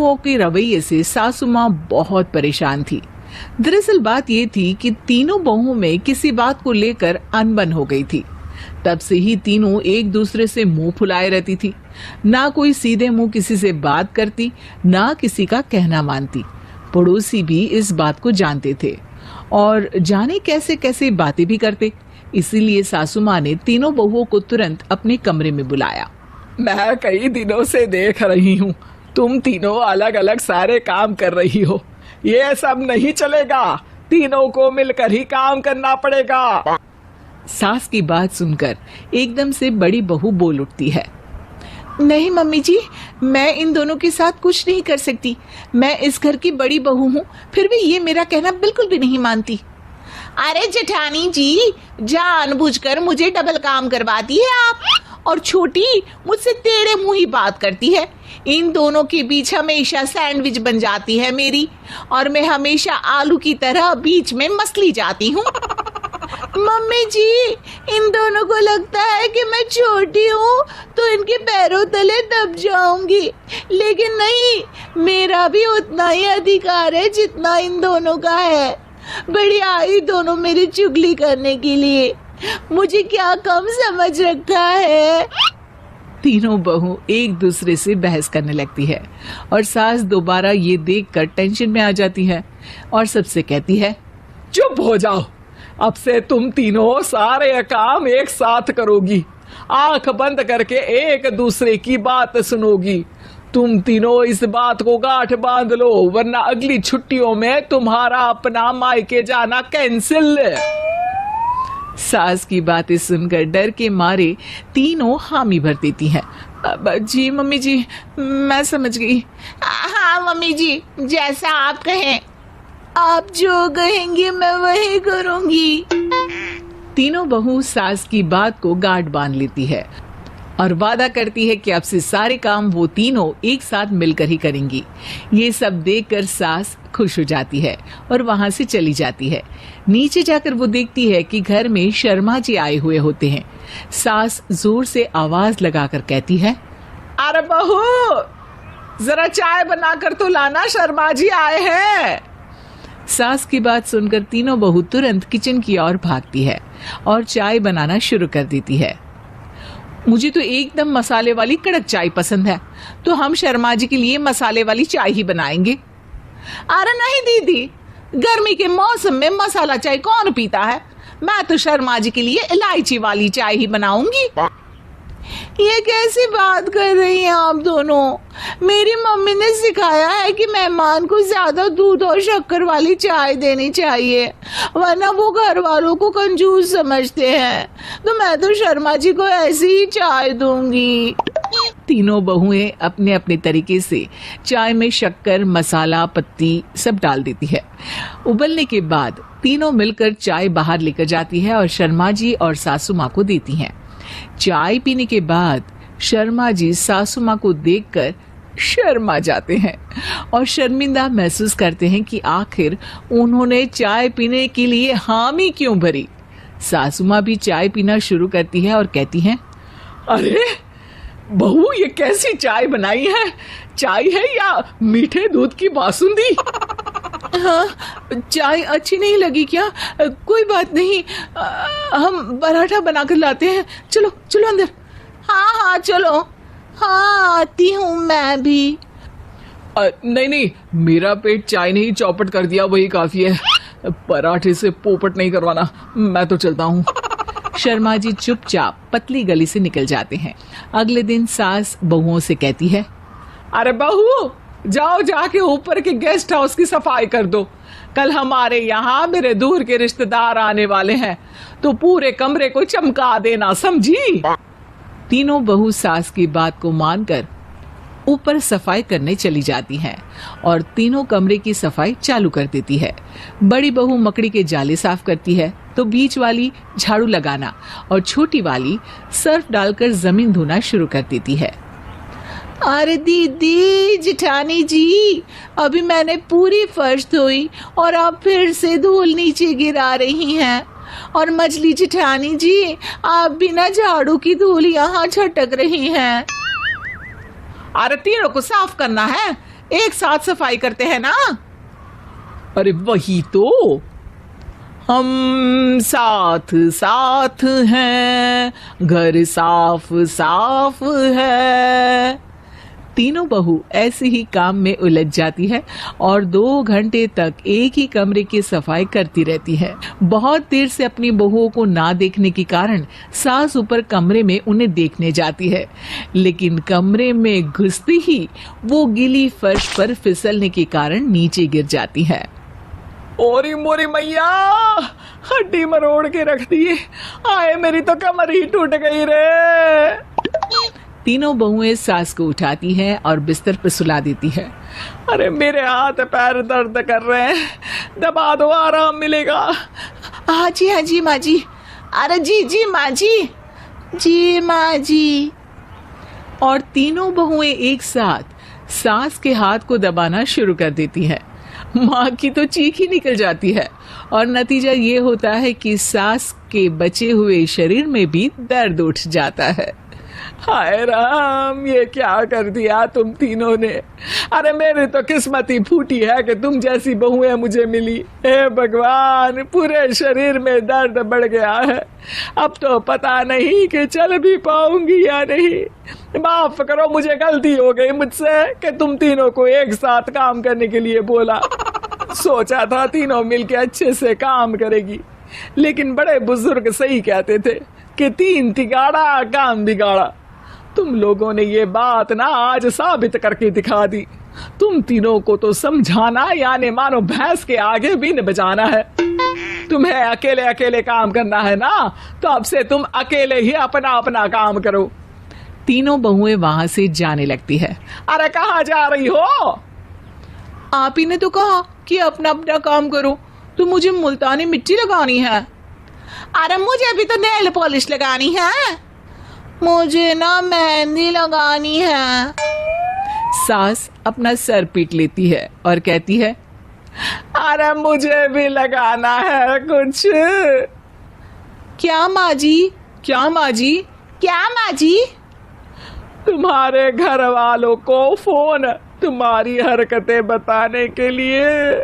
बहुओं के रवैये से सासू माँ बहुत परेशान थी। दरअसल बात ये थी कि तीनों बहुओं में किसी बात को लेकर अनबन हो गई थी। तब से ही तीनों एक दूसरे से मुंह फुलाए रहती थी। ना कोई सीधे मुंह किसी से बात करती, ना किसी का कहना मानती। पड़ोसी भी इस बात को जानते थे और जाने कैसे कैसे बातें भी करते। इसीलिए सासू माँ ने तीनों बहुओं को तुरंत अपने कमरे में बुलाया। मैं कई दिनों से देख रही हूँ, तुम तीनों अलग अलग सारे काम कर रही हो। ये सब नहीं चलेगा, तीनों को मिलकर ही काम करना पड़ेगा। सास की बात सुनकर एकदम से बड़ी बहू बोल उठती है। नहीं मम्मी जी, मैं इन दोनों के साथ कुछ नहीं कर सकती। मैं इस घर की बड़ी बहू हूँ, फिर भी ये मेरा कहना बिल्कुल भी नहीं मानती। अरे जेठानी जी, जानबूझकर मुझे डबल काम करवाती है आप, और छोटी मुझसे टेढ़े मुंह ही बात करती है। इन दोनों के बीच हमेशा सैंडविच बन जाती है मेरी, और मैं हमेशा आलू की तरह बीच में मसली जाती हूँ। मम्मी जी, इन दोनों को लगता है कि मैं छोटी हूँ तो इनके पैरों तले दब जाऊंगी, लेकिन नहीं, मेरा भी उतना ही अधिकार है जितना इन दोनों का है। बड़ी आई दोनों मेरी चुगली करने के लिए, मुझे क्या कम समझ रखा है। तीनों बहू एक दूसरे से बहस करने लगती है और सास दोबारा ये देखकर टेंशन में आ जाती है और सबसे कहती है, चुप हो जाओ, अब से तुम तीनों सारे काम एक साथ करोगी, आंख बंद करके एक दूसरे की बात सुनोगी। तुम तीनों इस बात को गांठ बांध लो, वरना अगली छुट्टियों में तुम्हारा अपना मायके जाना कैंसिल। सास की बातें सुनकर डर के मारे तीनों हामी भर देती हैं। जी मम्मी जी, मैं समझ गई। हाँ मम्मी जी, जैसा आप कहें। आप जो कहेंगी मैं वही करूंगी। तीनों बहू सास की बात को गांठ बांध लेती है और वादा करती है कि अब से सारे काम वो तीनों एक साथ मिलकर ही करेंगी। ये सब देखकर सास खुश हो जाती है और वहां से चली जाती है। नीचे जाकर वो देखती है कि घर में शर्मा जी आए हुए होते हैं। सास जोर से आवाज लगाकर कहती है, अरे बहू, जरा चाय बनाकर तो लाना, शर्मा जी आए हैं। सास की बात सुनकर तीनों बहू तुरंत किचन की ओर भागती है और चाय बनाना शुरू कर देती है। मुझे तो एकदम मसाले वाली कड़क चाय पसंद है, तो हम शर्मा जी के लिए मसाले वाली चाय ही बनाएंगे। अरे नहीं दीदी, गर्मी के मौसम में मसाला चाय कौन पीता है? मैं तो शर्मा जी के लिए इलायची वाली चाय ही बनाऊंगी। ये कैसी बात कर रही हैं आप दोनों? मेरी मम्मी ने सिखाया है कि मेहमान को ज्यादा दूध और शक्कर वाली चाय देनी चाहिए, वरना वो घर वालों को कंजूस समझते हैं। तो मैं तो शर्मा जी को ऐसी ही चाय दूंगी। तीनों बहुएं अपने अपने तरीके से चाय में शक्कर, मसाला, पत्ती सब डाल देती है। उबलने के बाद तीनों मिलकर चाय बाहर लेकर जाती है और शर्मा जी और सासू माँ को देती हैं। चाय पीने के बाद शर्मा जी सासू माँ को देखकर शर्मा जाते हैं और शर्मिंदा महसूस करते हैं कि आखिर उन्होंने चाय पीने के लिए हामी क्यों भरी। सासू माँ भी चाय पीना शुरू करती है और कहती हैं, अरे बहू, ये कैसी चाय बनाई है? चाय है या मीठे दूध की बासुंदी? हाँ, चाय अच्छी नहीं लगी क्या? कोई बात नहीं, हम पराठा बनाकर लाते हैं। चलो चलो अंदर। हाँ हाँ चलो, हाँ आती हूँ मैं भी। नहीं नहीं, मेरा पेट चाय ने ही चौपट कर दिया, वही काफी है। पराठे से पोपट नहीं करवाना, मैं तो चलता हूँ। शर्मा जी चुपचाप पतली गली से निकल जाते हैं। अगले दिन सास बहुओं से कहती है, अरे बहू, जाओ जाके ऊपर के गेस्ट हाउस की सफाई कर दो। कल हमारे यहाँ मेरे दूर के रिश्तेदार आने वाले हैं, तो पूरे कमरे को चमका देना, समझी? तीनों बहू सास की बात को मानकर ऊपर सफाई करने चली जाती हैं और तीनों कमरे की सफाई चालू कर देती है। बड़ी बहू मकड़ी के जाले साफ करती है, तो बीच वाली झाड़ू लगाना और छोटी वाली सर्फ डालकर जमीन धोना शुरू कर देती है। अरे दीदी, जेठानी जी, अभी मैंने पूरी फर्श धोई और आप फिर से धूल नीचे गिरा रही हैं। और मछली जेठानी जी, आप बिना झाड़ू की धूल यहाँ छटक रही हैं। अरे तीनों को साफ करना है, एक साथ सफाई करते हैं ना। अरे वही तो, हम साथ साथ हैं, घर साफ साफ है। तीनों बहू ऐसे ही काम में उलझ जाती है और 2 घंटे तक एक ही कमरे की सफाई करती रहती है। बहुत देर से अपनी बहुओं को ना देखने के कारण सास ऊपर कमरे में उन्हें देखने जाती है, लेकिन कमरे में घुसते ही वो गीली फर्श पर फिसलने के कारण नीचे गिर जाती है। ओरी मोरी मैया, हड्डी मरोड़ के रख दी। आए मेरी तो कमर ही टूट गई रे। तीनों बहुएं सास को उठाती हैं और बिस्तर पर सुला देती है। अरे मेरे हाथ पैर दर्द कर रहे हैं, दबा दो, आराम मिलेगा। हाँ जी माँ जी। अरे जी माँ जी माँ जी। और तीनों बहुएं एक साथ सास के हाथ को दबाना शुरू कर देती हैं। माँ की तो चीख ही निकल जाती है और नतीजा ये होता है कि सास के बचे हुए शरीर में भी दर्द उठ जाता है। हाय राम, ये क्या कर दिया तुम तीनों ने। अरे मेरी तो किस्मत ही फूटी है कि तुम जैसी बहुएं मुझे मिली। हे भगवान, पूरे शरीर में दर्द बढ़ गया है। अब तो पता नहीं कि चल भी पाऊंगी या नहीं। माफ करो, मुझे गलती हो गई मुझसे कि तुम तीनों को एक साथ काम करने के लिए बोला। सोचा था तीनों मिलके अच्छे से काम करेगी, लेकिन बड़े बुजुर्ग सही कहते थे कि 3 तिगाड़ा काम बिगाड़ा। तुम लोगों ने ये बात ना आज साबित करके दिखा दी। तुम तीनों को तो समझाना यानी मानो भैंस के आगे भी न बजाना है। तुम्हें अकेले अकेले काम करना है ना, तो अब से तुम अकेले ही अपना अपना काम करो। तीनों बहुएं वहां से जाने लगती है। अरे कहाँ जा रही हो? आप ही ने तो कहा कि अपना अपना काम करो, तो मुझे मुल्तानी मिट्टी लगानी है। अरे मुझे भी तो नेल पॉलिश लगानी है। मुझे ना मेहंदी लगानी है। सास अपना सर पीट लेती है और कहती है, अरे मुझे भी लगाना है कुछ। क्या माँ जी? क्या माँ जी? क्या माँ जी? तुम्हारे घर वालों को फोन तुम्हारी हरकतें बताने के लिए।